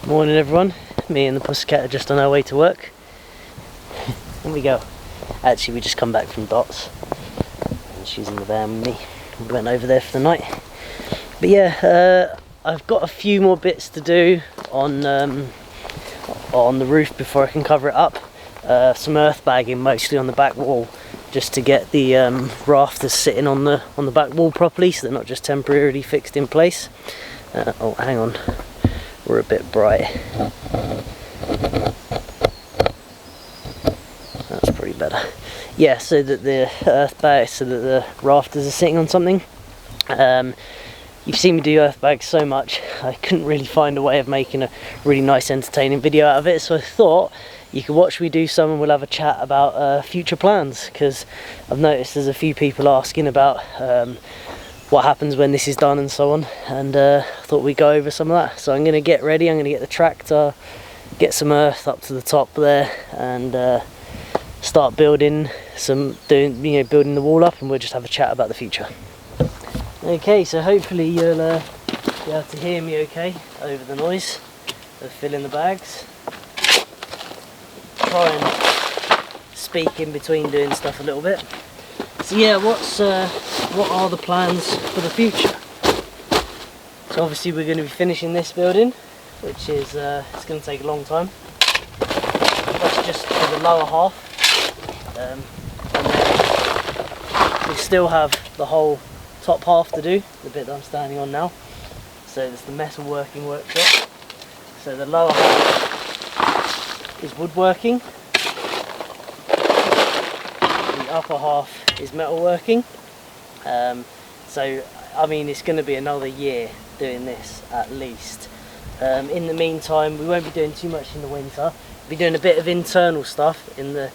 Morning everyone, me and the pussycat are just on our way to work. Here we go. Actually we just come back from Dots and she's in the van with me. We went over there for the night. But yeah, I've got a few more bits to do on the roof before I can cover it up. Some earth bagging mostly on the back wall, just to get the rafters sitting on the back wall properly so they're not just temporarily fixed in place. Oh hang on, we're a bit bright. That's pretty better. Yeah, so that the earth bag, so that the rafters are sitting on something. You've seen me do earth bags so much, I couldn't really find a way of making a really nice entertaining video out of it, so I thought you could watch me do some and we'll have a chat about future plans, because I've noticed there's a few people asking about what happens when this is done and so on, and I thought we'd go over some of that. So I'm going to get ready, I'm going to get the tractor, get some earth up to the top there, and start building building the wall up, and we'll just have a chat about the future. Okay, so hopefully you'll be able to hear me okay over the noise of filling the bags. Try and speak in between doing stuff a little bit. So yeah, what are the plans for the future? So obviously we're going to be finishing this building, which is it's going to take a long time. That's just for the lower half, and then we still have the whole top half to do, the bit that I'm standing on now. So there's the metal working workshop. So the lower half is woodworking, the upper half is metalworking. So I mean it's going to be another year doing this at least. In the meantime we won't be doing too much in the winter. We'll be doing a bit of internal stuff in the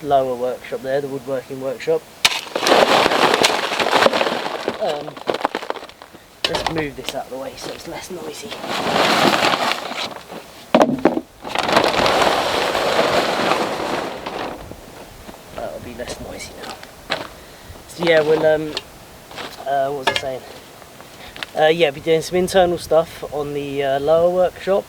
lower workshop there, the woodworking workshop. Let's move this out of the way so it's less noisy. That'll be less noisy now. So yeah, we'll what was I saying? Yeah, be doing some internal stuff on the lower workshop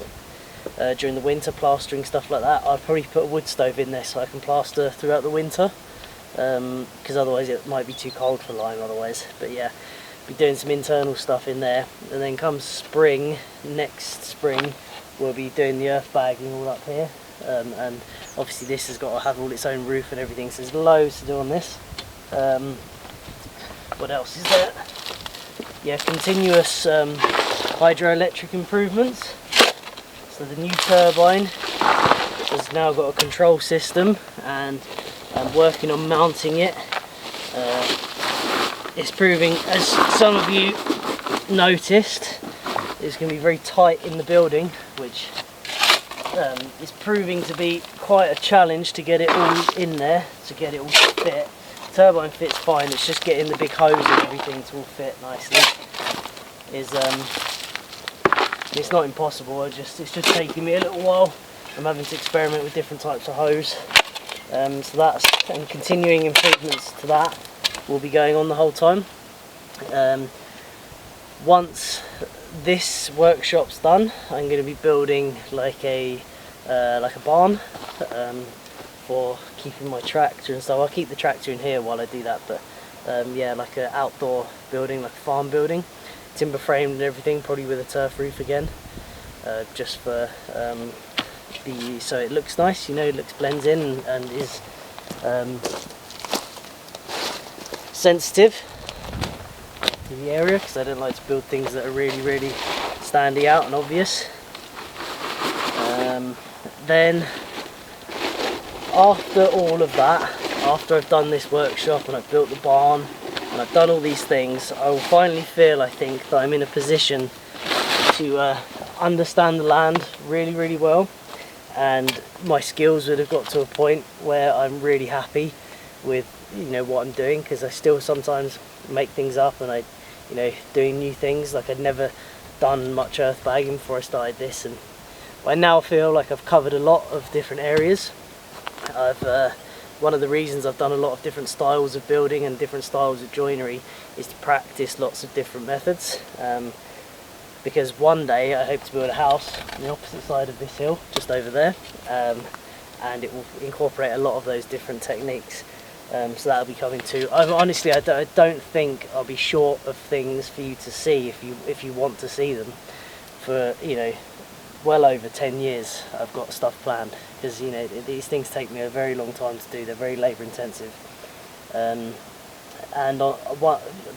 during the winter, plastering stuff like that. I'll probably put a wood stove in there so I can plaster throughout the winter, because otherwise it might be too cold for lime otherwise. But yeah, be doing some internal stuff in there, and then come spring, next spring, we'll be doing the earth bagging all up here, and obviously this has got to have all its own roof and everything, so there's loads to do on this. What else is there? Yeah, continuous hydroelectric improvements. So the new turbine has now got a control system, and I'm working on mounting it. It's proving, as some of you noticed, it's going to be very tight in the building, which is proving to be quite a challenge to get it all in there, to get it all to fit. The turbine fits fine, it's just getting the big hose and everything to all fit nicely. It's not impossible, it's just taking me a little while. I'm having to experiment with different types of hose. So that's, and continuing improvements to that will be going on the whole time. Once this workshop's done, I'm going to be building like a barn for keeping my tractor and stuff. I'll keep the tractor in here while I do that, but yeah, like an outdoor building, like a farm building, timber framed and everything, probably with a turf roof again, just for so it looks nice, you know, it blends in and is sensitive to the area, because I don't like to build things that are really standing out and obvious. Then after all of that, after I've done this workshop and I've built the barn and I've done all these things, I will finally feel, I think, that I'm in a position to understand the land really well, and my skills would have got to a point where I'm really happy with, you know, what I'm doing, because I still sometimes make things up and doing new things. Like I'd never done much earth bagging before I started this, and I now feel like I've covered a lot of different areas. One of the reasons I've done a lot of different styles of building and different styles of joinery is to practice lots of different methods. because one day I hope to build a house on the opposite side of this hill, just over there, and it will incorporate a lot of those different techniques. So that'll be coming too. Honestly, I don't think I'll be short of things for you to see if you want to see them. For, you know, well over 10 years I've got stuff planned, because, you know, these things take me a very long time to do. They're very labour intensive, and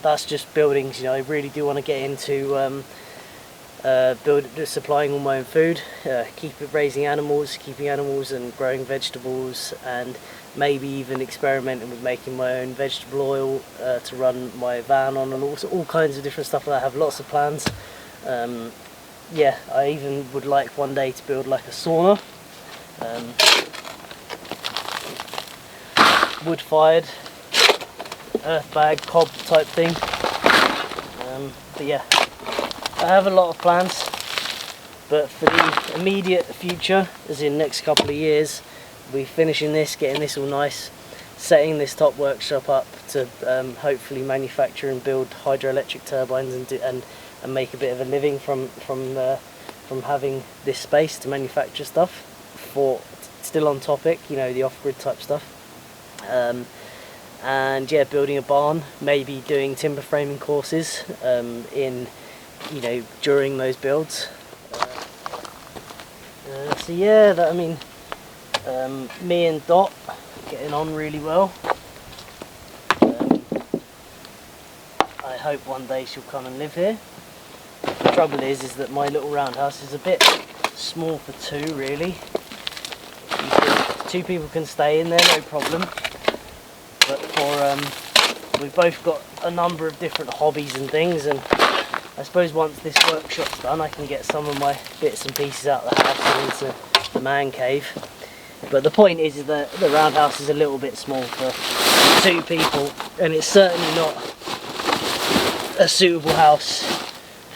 that's just buildings. You know, I really do want to get into supplying all my own food, raising animals, keeping animals and growing vegetables, and maybe even experimenting with making my own vegetable oil to run my van on, and all kinds of different stuff. I have lots of plans. Yeah, I even would like one day to build like a sauna, wood-fired, earth bag, cob type thing. But yeah, I have a lot of plans, but for the immediate future, as in next couple of years, we'll be finishing this, getting this all nice, setting this top workshop up to hopefully manufacture and build hydroelectric turbines and make a bit of a living from having this space to manufacture stuff. For still on topic, you know, the off-grid type stuff, and yeah, building a barn, maybe doing timber framing courses in, you know, during those builds. So yeah, I mean, me and Dot getting on really well. I hope one day she'll come and live here. The trouble is that my little roundhouse is a bit small for two, really. Two people can stay in there, no problem. But we've both got a number of different hobbies and things, and I suppose once this workshop's done, I can get some of my bits and pieces out of the house and into the man cave. But the point is that the roundhouse is a little bit small for two people, and it's certainly not a suitable house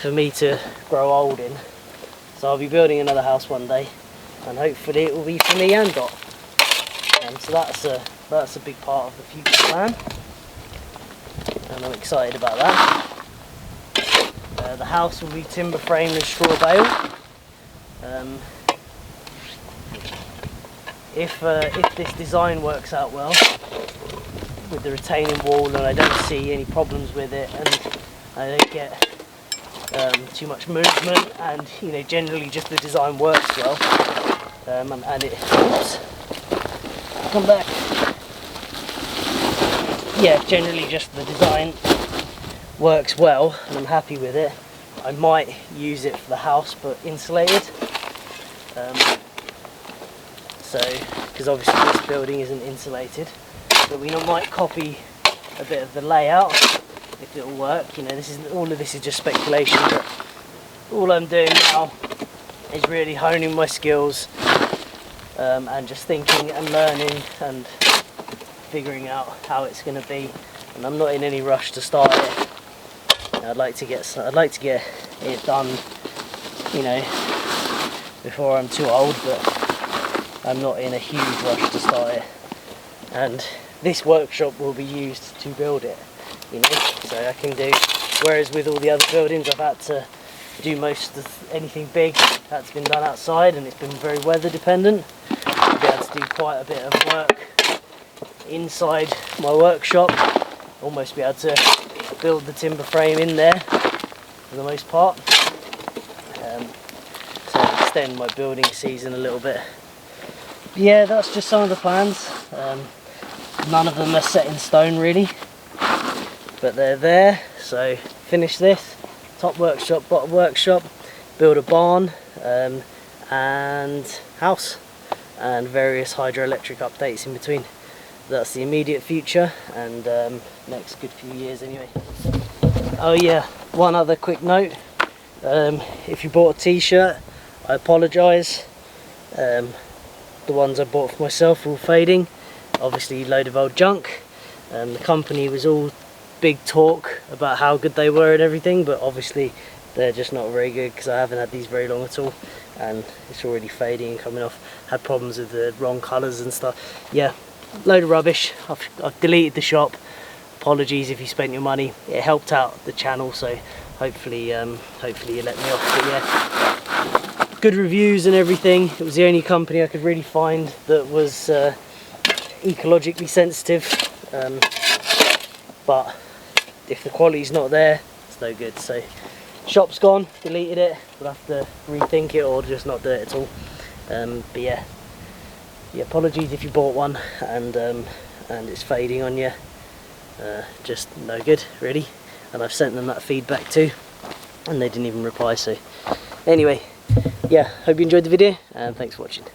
for me to grow old in. So I'll be building another house one day, and hopefully it will be for me and Dot. So that's a big part of the future plan, and I'm excited about that. The house will be timber framed and straw bale. If this design works out well with the retaining wall, and I don't see any problems with it, and I don't get too much movement, and, you know, generally just the design works well, and it, oops, come back, yeah, generally just the design works well and I'm happy with it, I might use it for the house but insulated. So, because obviously this building isn't insulated, but we might copy a bit of the layout if it'll work. You know, all of this is just speculation, but all I'm doing now is really honing my skills, and just thinking and learning and figuring out how it's going to be. And I'm not in any rush to start it. I'd like to get it done, you know, before I'm too old, but I'm not in a huge rush to start it. And this workshop will be used to build it, you know, so I can do, whereas with all the other buildings I've had to do most of anything big that's been done outside, and it's been very weather dependent. I'll be able to do quite a bit of work inside my workshop, almost be able to build the timber frame in there for the most part, so extend my building season a little bit. But yeah, that's just some of the plans. None of them are set in stone really, but they're there. So finish this, top workshop, bottom workshop, build a barn, and house, and various hydroelectric updates in between. That's the immediate future, and next good few years anyway. Oh yeah, one other quick note, if you bought a t-shirt, I apologise. The ones I bought for myself were all fading, obviously a load of old junk. The company was all big talk about how good they were and everything, but obviously they're just not very good, because I haven't had these very long at all, and it's already fading and coming off. Had problems with the wrong colours and stuff. Yeah, load of rubbish. I've deleted the shop. Apologies if you spent your money. It helped out the channel, so hopefully hopefully you let me off. But yeah, good reviews and everything. It was the only company I could really find that was ecologically sensitive, but if the quality's not there, it's no good. So shop's gone, deleted it. We'll have to rethink it or just not do it at all. But yeah, apologies if you bought one and it's fading on you. Just no good really, and I've sent them that feedback too and they didn't even reply. So anyway, yeah, hope you enjoyed the video and thanks for watching.